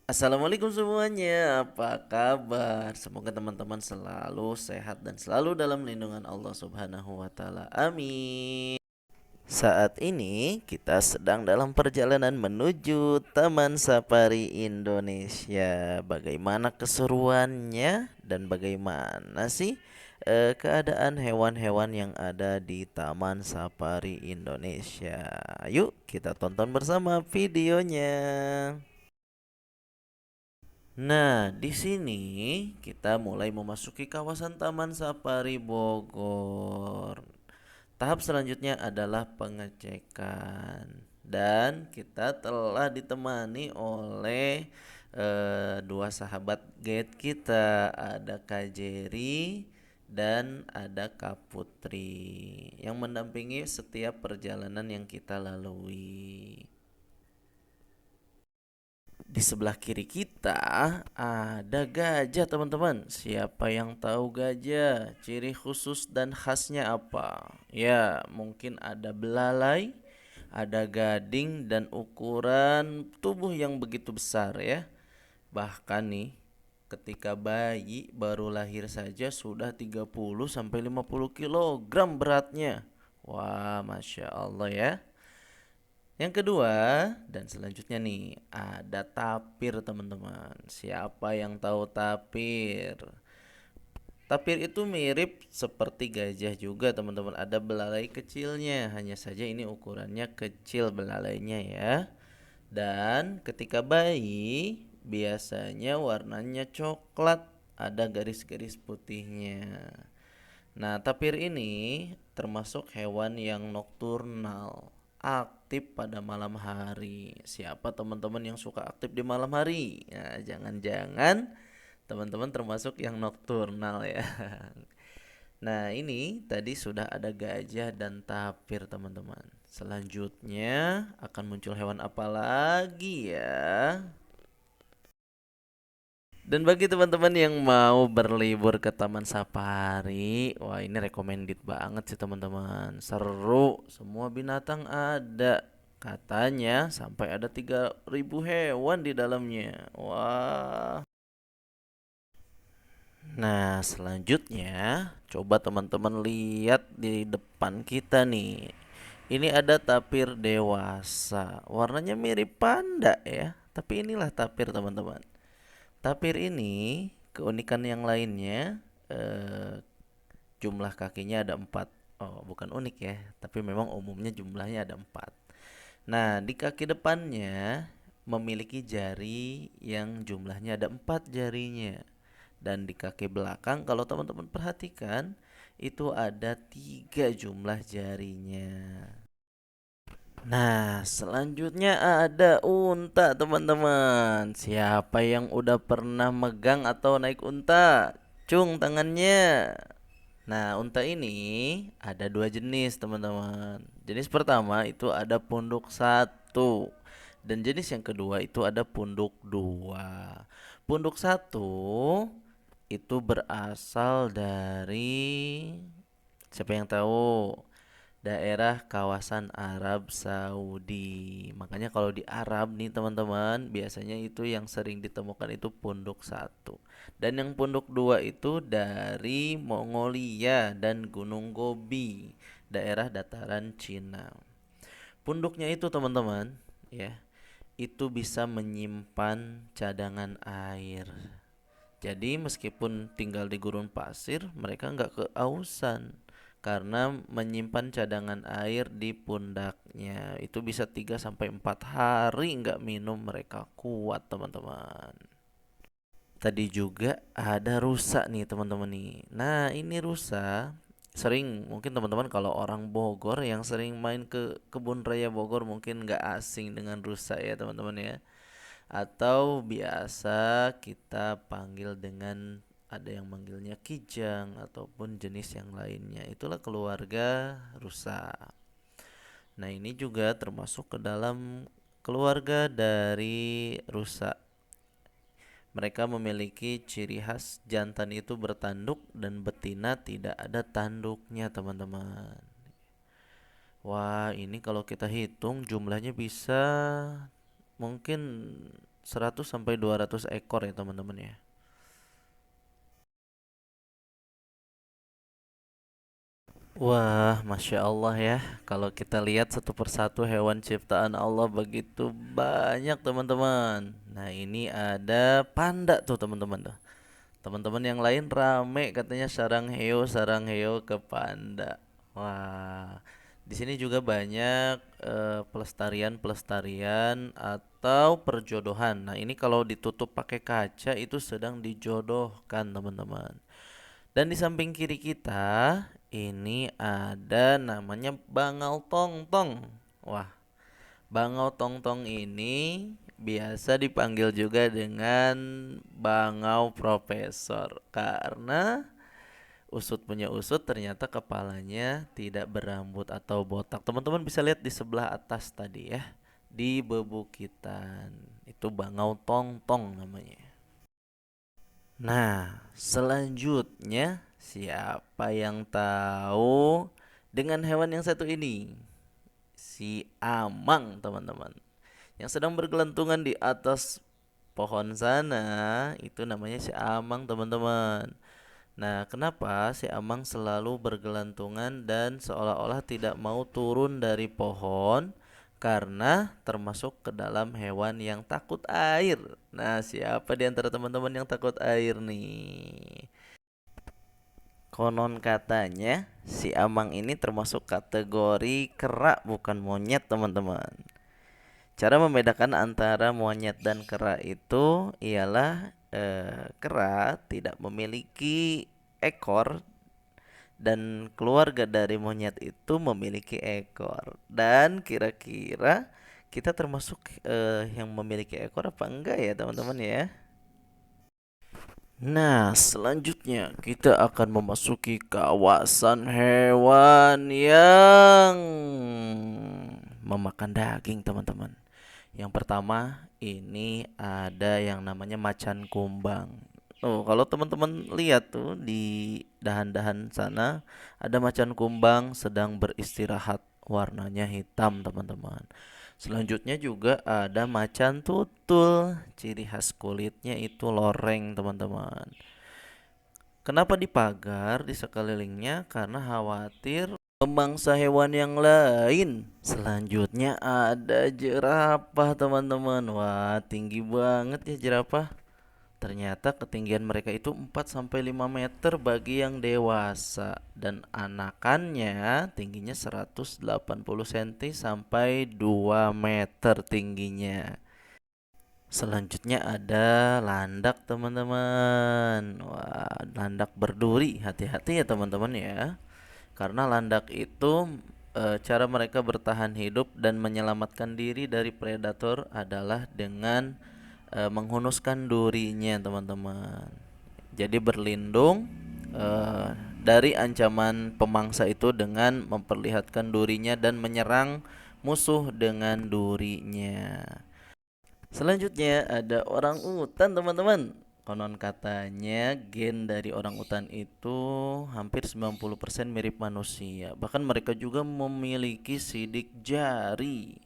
Assalamualaikum semuanya, apa kabar? Semoga teman-teman selalu sehat dan selalu dalam lindungan Allah Subhanahu wa Ta'ala. Amin. Saat ini kita sedang dalam perjalanan menuju Taman Safari Indonesia. Bagaimana keseruannya dan bagaimana sih keadaan hewan-hewan yang ada di Taman Safari Indonesia? Yuk kita tonton bersama videonya. Nah, di sini kita mulai memasuki kawasan Taman Safari Bogor. Tahap selanjutnya adalah pengecekan dan kita telah ditemani oleh dua sahabat guide kita, ada Kak Jerry dan ada Kak Putri yang mendampingi setiap perjalanan yang kita lalui. Di sebelah kiri kita ada gajah, teman-teman. Siapa yang tahu gajah? Ciri khusus dan khasnya apa? Ya, mungkin ada belalai, ada gading dan ukuran tubuh yang begitu besar ya. Bahkan nih, ketika bayi baru lahir saja sudah 30 sampai 50 kilogram beratnya. Wah, Masya Allah ya. Yang kedua dan selanjutnya nih ada tapir, teman-teman. Siapa yang tahu tapir? Tapir itu mirip seperti gajah juga, teman-teman. Ada belalai kecilnya, hanya saja ini ukurannya kecil belalainya ya. Dan ketika bayi biasanya warnanya coklat, ada garis-garis putihnya. Nah, tapir ini termasuk hewan yang nokturnal, aktif pada malam hari. Siapa teman-teman yang suka aktif di malam hari? Nah, jangan-jangan teman-teman termasuk yang nokturnal ya. Nah, ini tadi sudah ada gajah dan tapir, teman-teman. Selanjutnya akan muncul hewan apa lagi ya? Dan bagi teman-teman yang mau berlibur ke Taman Safari, wah ini recommended banget sih teman-teman. Seru, semua binatang ada. Katanya sampai ada 3.000 hewan di dalamnya. Wah. Nah, selanjutnya coba teman-teman lihat di depan kita nih. Ini ada tapir dewasa. Warnanya mirip panda ya. Tapi inilah tapir, teman-teman. Tapir ini keunikan yang lainnya, eh, jumlah kakinya ada empat. Oh, bukan unik ya, tapi memang umumnya jumlahnya ada empat. Nah, di kaki depannya memiliki jari yang jumlahnya ada empat jarinya. Dan di kaki belakang kalau teman-teman perhatikan itu ada tiga jumlah jarinya. Nah, selanjutnya ada unta, teman-teman. Siapa yang udah pernah megang atau naik unta? Cung tangannya. Nah, unta ini ada dua jenis, teman-teman. Jenis pertama itu ada punduk satu. Dan jenis yang kedua itu ada punduk dua. Punduk satu itu berasal dari, siapa yang tahu? Daerah kawasan Arab Saudi. Makanya kalau di Arab nih teman-teman, biasanya itu yang sering ditemukan itu punduk satu. Dan yang punduk dua itu dari Mongolia dan Gunung Gobi, daerah dataran Cina. Punduknya itu teman-teman, ya, itu bisa menyimpan cadangan air. Jadi meskipun tinggal di gurun pasir, mereka nggak keausan karena menyimpan cadangan air di pundaknya. Itu bisa 3 sampai 4 hari nggak minum, mereka kuat, teman-teman. Tadi juga ada rusa nih, teman-teman nih. Nah, ini rusa sering, mungkin teman-teman kalau orang Bogor yang sering main ke kebun raya Bogor mungkin nggak asing dengan rusa ya, teman-teman ya. Atau biasa kita panggil dengan, ada yang manggilnya kijang ataupun jenis yang lainnya. Itulah keluarga rusa. Nah, ini juga termasuk ke dalam keluarga dari rusa. Mereka memiliki ciri khas jantan itu bertanduk dan betina tidak ada tanduknya, teman-teman. Wah, ini kalau kita hitung jumlahnya bisa mungkin 100 sampai 200 ekor ya teman-teman ya. Wah, Masya Allah ya. Kalau kita lihat satu persatu hewan ciptaan Allah begitu banyak teman-teman. Nah ini ada panda tuh teman-teman tuh. Teman-teman yang lain rame katanya sarang heo ke panda. Wah, di sini juga banyak pelestarian-pelestarian atau perjodohan. Nah, ini kalau ditutup pakai kaca itu sedang dijodohkan, teman-teman. Dan di samping kiri kita ini ada namanya bangau tongtong. Wah, bangau tongtong ini biasa dipanggil juga dengan bangau profesor karena usut punya usut ternyata kepalanya tidak berambut atau botak. Teman-teman bisa lihat di sebelah atas tadi ya, di bebukitan. Itu bangau tongtong namanya. Nah, selanjutnya siapa yang tahu dengan hewan yang satu ini? Si amang, teman-teman. Yang sedang bergelantungan di atas pohon sana, itu namanya si amang, teman-teman. Nah, kenapa si amang selalu bergelantungan dan seolah-olah tidak mau turun dari pohon? Karena termasuk ke dalam hewan yang takut air. Nah, siapa di antara teman-teman yang takut air nih? Konon katanya si amang ini termasuk kategori kera bukan monyet, teman-teman. Cara membedakan antara monyet dan kera itu ialah kera tidak memiliki ekor dan keluarga dari monyet itu memiliki ekor. Dan kira-kira kita termasuk yang memiliki ekor apa enggak ya teman-teman ya? Nah, selanjutnya kita akan memasuki kawasan hewan yang memakan daging, teman-teman. Yang pertama, ini ada yang namanya macan kumbang. Oh, kalau teman-teman lihat tuh di dahan-dahan sana ada macan kumbang sedang beristirahat, warnanya hitam, teman-teman. Selanjutnya juga ada macan tutul, ciri khas kulitnya itu loreng, teman-teman. Kenapa dipagar di sekelilingnya? Karena khawatir memangsa hewan yang lain. Selanjutnya ada jerapah, teman-teman. Wah, tinggi banget ya jerapah. Ternyata ketinggian mereka itu 4 sampai 5 meter bagi yang dewasa dan anakannya tingginya 180 cm sampai 2 meter tingginya. Selanjutnya ada landak, teman-teman. Wah, landak berduri. Hati-hati ya teman-teman ya. Karena landak itu cara mereka bertahan hidup dan menyelamatkan diri dari predator adalah dengan menghunuskan durinya, teman-teman. Jadi berlindung eh, dari ancaman pemangsa itu dengan memperlihatkan durinya dan menyerang musuh dengan durinya. Selanjutnya ada orang utan, teman-teman. Konon katanya gen dari orang utan itu hampir 90% mirip manusia. Bahkan mereka juga memiliki sidik jari.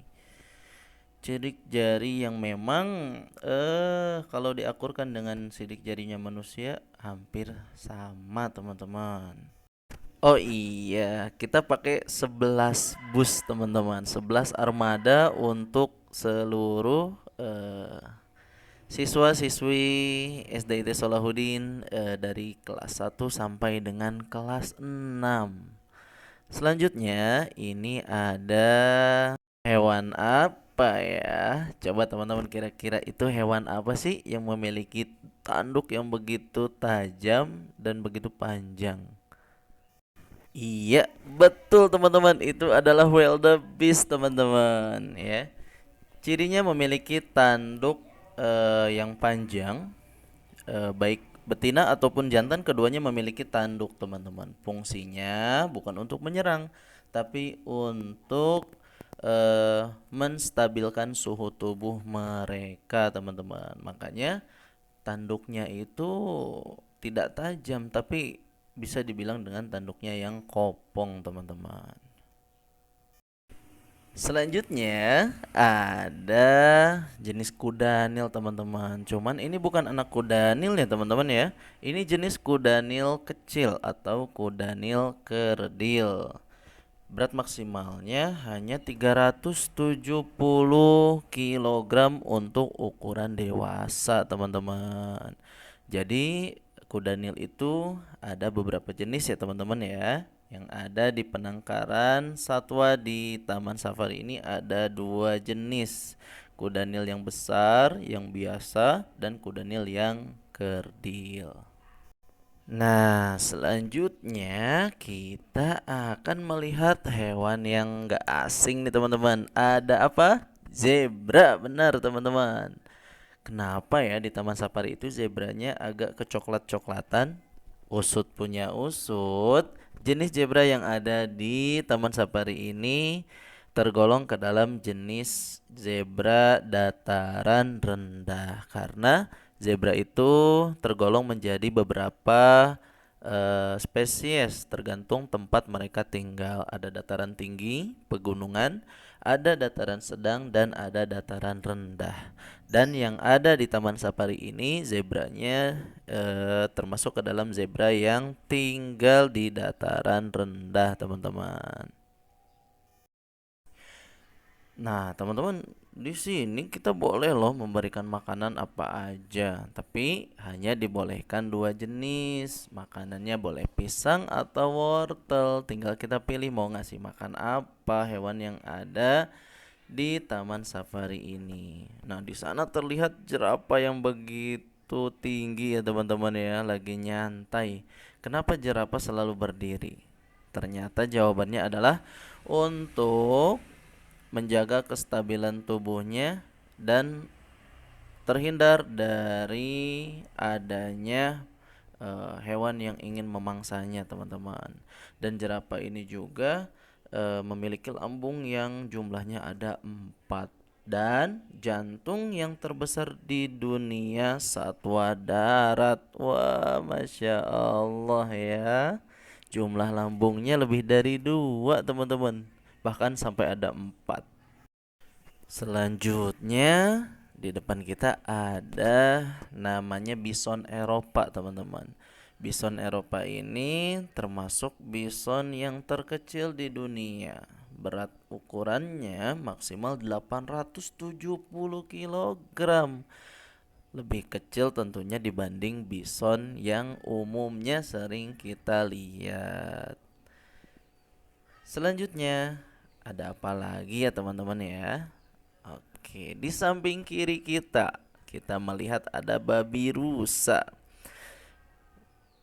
Sidik jari yang memang kalau diakurkan dengan sidik jarinya manusia hampir sama, teman-teman. Oh iya, kita pakai 11 bus, teman-teman. 11 armada untuk seluruh siswa-siswi SDIT Solahuddin dari kelas 1 sampai dengan kelas 6. Selanjutnya ini ada hewan apa ya? Coba teman-teman kira-kira itu hewan apa sih yang memiliki tanduk yang begitu tajam dan begitu panjang? Iya, betul teman-teman. Itu adalah wildebeest, teman-teman ya. Cirinya memiliki tanduk yang panjang, baik betina ataupun jantan keduanya memiliki tanduk, teman-teman. Fungsinya bukan untuk menyerang, tapi untuk menstabilkan suhu tubuh mereka, teman-teman. Makanya tanduknya itu tidak tajam, tapi bisa dibilang dengan tanduknya yang kopong, teman-teman. Selanjutnya ada jenis kudanil teman-teman. Cuman ini bukan anak kudanil ya teman-teman ya. Ini jenis kudanil kecil atau kudanil kerdil. Berat maksimalnya hanya 370 kilogram untuk ukuran dewasa teman-teman. Jadi kudanil itu ada beberapa jenis ya teman-teman ya. Yang ada di penangkaran satwa di Taman Safari ini ada dua jenis. Kudanil yang besar, yang biasa, dan kudanil yang kerdil. Nah, selanjutnya kita akan melihat hewan yang gak asing nih teman-teman. Ada apa? Zebra, benar teman-teman. Kenapa ya di Taman Safari itu zebranya agak kecoklat-coklatan? Usut punya usut. Jenis zebra yang ada di Taman Safari ini tergolong ke dalam jenis zebra dataran rendah karena zebra itu tergolong menjadi beberapa spesies tergantung tempat mereka tinggal. Ada dataran tinggi, pegunungan, ada dataran sedang dan ada dataran rendah. Dan yang ada di Taman Safari ini zebranya termasuk ke dalam zebra yang tinggal di dataran rendah, teman-teman. Nah, teman-teman, di sini kita boleh loh memberikan makanan apa aja, tapi hanya dibolehkan dua jenis. Makanannya boleh pisang atau wortel. Tinggal kita pilih mau ngasih makan apa hewan yang ada di Taman Safari ini. Nah, di sana terlihat jerapah yang begitu tinggi ya teman-teman ya, lagi nyantai. Kenapa jerapah selalu berdiri? Ternyata jawabannya adalah untuk menjaga kestabilan tubuhnya dan terhindar dari adanya hewan yang ingin memangsanya, teman-teman. Dan jerapah ini juga memiliki lambung yang jumlahnya ada 4 dan jantung yang terbesar di dunia satwa darat. Wah, masya Allah ya. Jumlah lambungnya lebih dari 2 teman-teman. Bahkan sampai ada 4. Selanjutnya di depan kita ada namanya bison Eropa, teman-teman. Bison Eropa ini termasuk bison yang terkecil di dunia. Berat ukurannya maksimal 870 kilogram. Lebih kecil tentunya dibanding bison yang umumnya sering kita lihat. Selanjutnya ada apa lagi ya teman-teman ya? Oke, di samping kiri kita melihat ada babi rusa.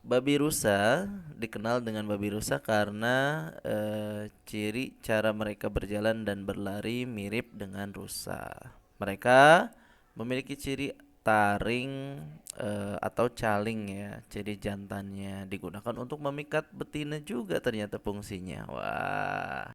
Babi rusa dikenal dengan babi rusa karena ciri cara mereka berjalan dan berlari mirip dengan rusa. Mereka memiliki ciri taring atau caling ya, ciri jantannya digunakan untuk memikat betina juga ternyata fungsinya. Wah.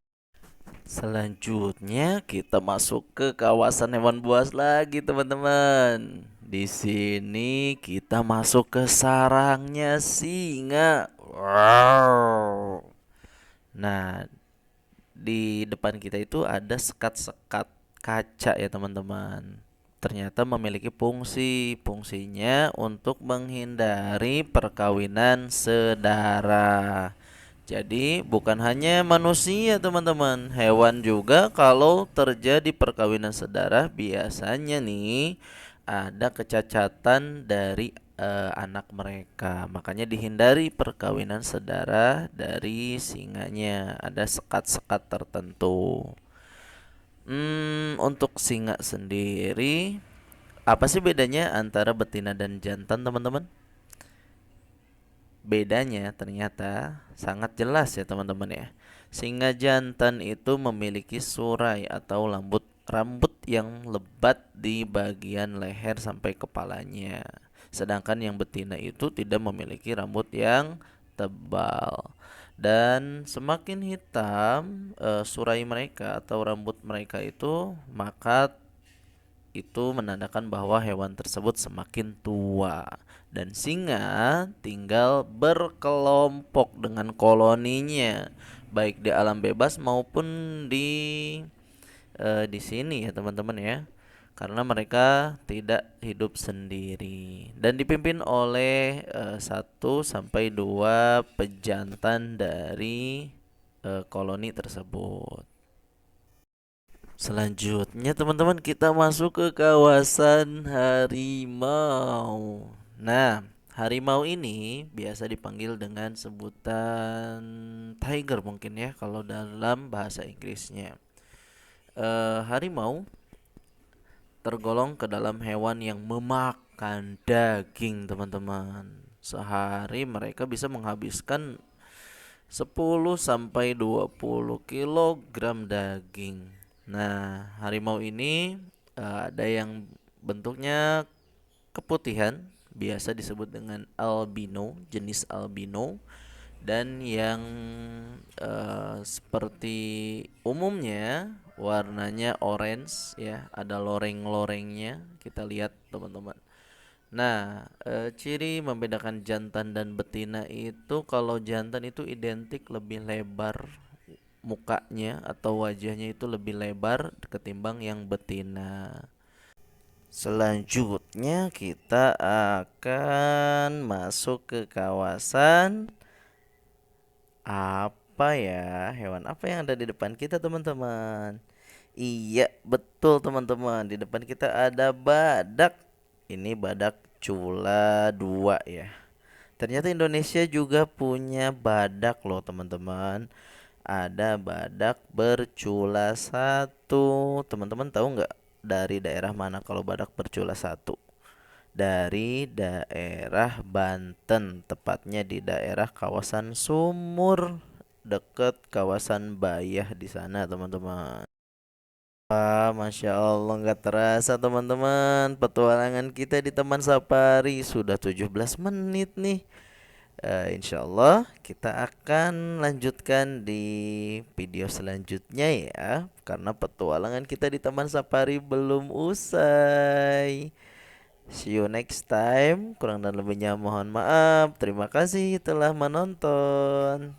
Selanjutnya kita masuk ke kawasan hewan buas lagi teman-teman. Di sini kita masuk ke sarangnya singa. Wow. Nah, di depan kita itu ada sekat-sekat kaca ya teman-teman. Ternyata memiliki fungsi. Fungsinya untuk menghindari perkawinan sedara. Jadi bukan hanya manusia teman-teman, hewan juga kalau terjadi perkawinan sedara biasanya nih ada kecacatan dari anak mereka. Makanya dihindari perkawinan sedara dari singanya. Ada sekat-sekat tertentu. Untuk singa sendiri, apa sih bedanya antara betina dan jantan teman-teman? Bedanya ternyata sangat jelas ya teman-teman ya. Singa jantan itu memiliki surai atau rambut yang lebat di bagian leher sampai kepalanya. Sedangkan yang betina itu tidak memiliki rambut yang tebal. Dan semakin hitam surai mereka atau rambut mereka itu, maka itu menandakan bahwa hewan tersebut semakin tua. Dan singa tinggal berkelompok dengan koloninya, baik di alam bebas maupun di di sini ya teman-teman ya. Karena mereka tidak hidup sendiri dan dipimpin oleh 1 sampai 2 pejantan dari koloni tersebut. Selanjutnya teman-teman kita masuk ke kawasan harimau. Nah, harimau ini biasa dipanggil dengan sebutan tiger mungkin ya kalau dalam bahasa Inggrisnya. Harimau tergolong ke dalam hewan yang memakan daging, teman-teman. Sehari mereka bisa menghabiskan 10 sampai 20 kilogram daging. Nah, harimau ini ada yang bentuknya keputihan, biasa disebut dengan albino, jenis albino, dan yang seperti umumnya warnanya orange ya, ada loreng-lorengnya. Kita lihat teman-teman. Nah, ciri membedakan jantan dan betina itu kalau jantan itu identik lebih lebar mukanya atau wajahnya itu lebih lebar ketimbang yang betina. Selanjutnya kita akan masuk ke kawasan apa ya? Hewan apa yang ada di depan kita, teman-teman? Iya, betul teman-teman. Di depan kita ada badak. Ini badak cula 2 ya. Ternyata Indonesia juga punya badak loh teman-teman. Ada badak bercula 1. Teman-teman tahu nggak dari daerah mana kalau badak bercula 1? Dari daerah Banten, tepatnya di daerah kawasan Sumur, dekat kawasan Bayah di sana teman-teman. Wah, Masya Allah nggak terasa teman-teman. Petualangan kita di Taman Safari sudah 17 menit nih. Insya Allah kita akan lanjutkan di video selanjutnya ya. Karena petualangan kita di Taman Safari belum usai. See you next time. Kurang dan lebihnya mohon maaf. Terima kasih telah menonton.